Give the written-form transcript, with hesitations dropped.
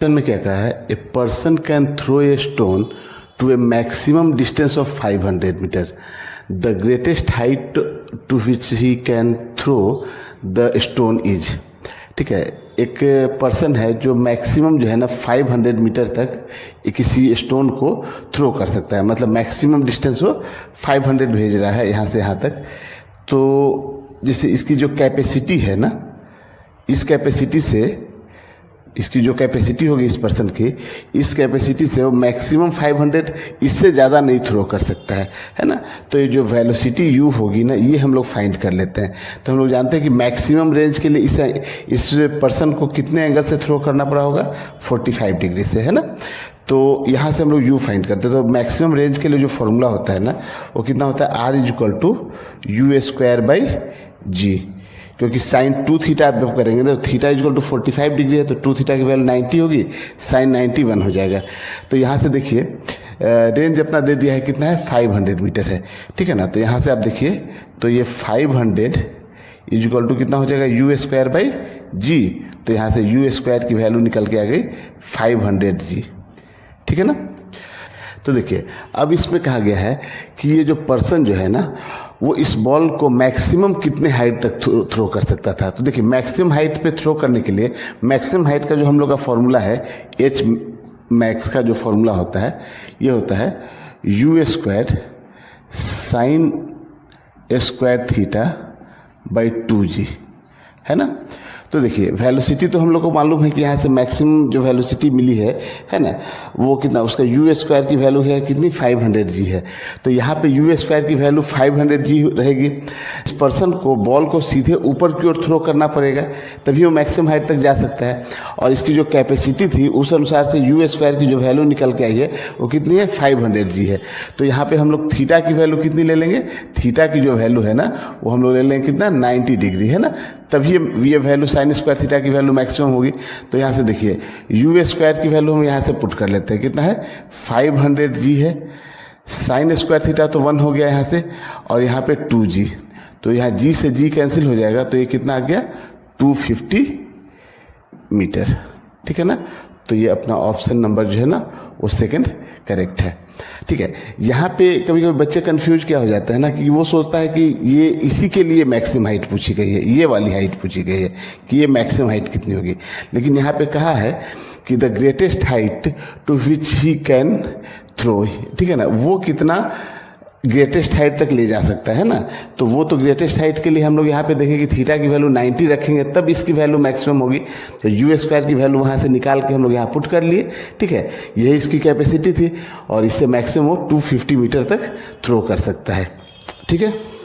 Question में क्या कहा है, a person can throw a stone to a maximum distance of 500 metre, the greatest height to which he can throw the stone is. ठीक है, एक person है जो मैक्सिमम जो है ना 500 मीटर तक किसी स्टोन को थ्रो कर सकता है, मतलब मैक्सिमम डिस्टेंस वो 500 भेज रहा है यहाँ से यहाँ तक। तो जैसे इसकी जो कैपेसिटी है ना, इस कैपेसिटी से, इसकी जो कैपेसिटी होगी इस पर्सन की, इस कैपेसिटी से वो मैक्सिमम 500, इससे ज़्यादा नहीं थ्रो कर सकता है ना। तो ये जो वेलोसिटी u होगी ना, ये हम लोग फाइंड कर लेते हैं। तो हम लोग जानते हैं कि मैक्सिमम रेंज के लिए इस पर्सन को कितने एंगल से थ्रो करना पड़ा होगा, 45 डिग्री से, है ना। तो यहाँ से हम लोग u फाइंड करते हैं। तो मैक्सिमम रेंज के लिए जो फॉर्मूला होता है ना, वो कितना होता है, r=u²/g, क्योंकि साइन 2 थीटा आप करेंगे तो थीटा =45 डिग्री है, तो 2 थीटा की वैल्यू 90 होगी, साइन 90 1 हो जाएगा। तो यहाँ से देखिए रेंज अपना दे दिया है, कितना है, 500 मीटर है, ठीक है ना। तो यहाँ से आप देखिए, तो ये 500 = कितना हो जाएगा, u²/g। तो यहाँ से u² की वैल्यू निकल के आ गई 500g, ठीक है ना। तो देखिए अब इसमें कहा गया है कि ये जो पर्सन जो है ना, वो इस बॉल को मैक्सिमम कितने हाइट तक थ्रो कर सकता था। तो देखिए मैक्सिमम हाइट पे थ्रो करने के लिए, मैक्सिमम हाइट का जो हम लोग का फॉर्मूला है, एच मैक्स का जो फॉर्मूला होता है, ये होता है u² sin θ/2g, है ना। तो देखिए वेलोसिटी तो हम लोग को मालूम है कि यहाँ से मैक्सिमम जो वेलोसिटी मिली है ना, वो कितना, उसका u² की वैल्यू है कितनी, 500g है। तो यहाँ पे u² की वैल्यू 500g रहेगी। इस पर्सन को बॉल को सीधे ऊपर की ओर थ्रो करना पड़ेगा, तभी वो मैक्सिमम हाइट तक जा सकता है। और इसकी जो कैपेसिटी थी उस अनुसार से u² की जो वैल्यू निकल के आई है वो कितनी है, 500g है। तो यहाँ पे हम लोग थीटा की वैल्यू कितनी ले लेंगे, थीटा की जो वैल्यू है ना, वो हम लोग ले लेंगे कितना, 90 डिग्री, है ना। तभी ये वैल्यू sin² थीटा की वैल्यू मैक्सिमम होगी। तो यहाँ से देखिए u² की वैल्यू हम यहाँ से पुट कर लेते हैं, कितना है, 500g है, sin² थीटा तो 1 हो गया यहाँ से, और यहाँ पे 2g, तो यहाँ g से g कैंसिल हो जाएगा, तो ये कितना आ गया, 250 मीटर, ठीक है ना। तो ये अपना ऑप्शन नंबर जो है ना, वो सेकंड करेक्ट है, ठीक है। यहाँ पे कभी कभी बच्चे कंफ्यूज क्या हो जाता है ना, कि वो सोचता है कि ये इसी के लिए मैक्सिमम हाइट पूछी गई है, ये वाली हाइट पूछी गई है कि ये मैक्सिमम हाइट कितनी होगी। लेकिन यहाँ पे कहा है कि the greatest height to which he can throw, ठीक है ना, वो कितना ग्रेटेस्ट हाइट तक ले जा सकता है ना। तो वो तो ग्रेटेस्ट हाइट के लिए हम लोग यहाँ पे देखेंगे कि थीटा की वैल्यू 90 रखेंगे, तब इसकी वैल्यू मैक्सिमम होगी। तो u² की वैल्यू वहाँ से निकाल के हम लोग यहाँ पुट कर लिए, ठीक है। यही इसकी कैपेसिटी थी, और इससे मैक्सिमम वो 250 मीटर तक थ्रो कर सकता है, ठीक है।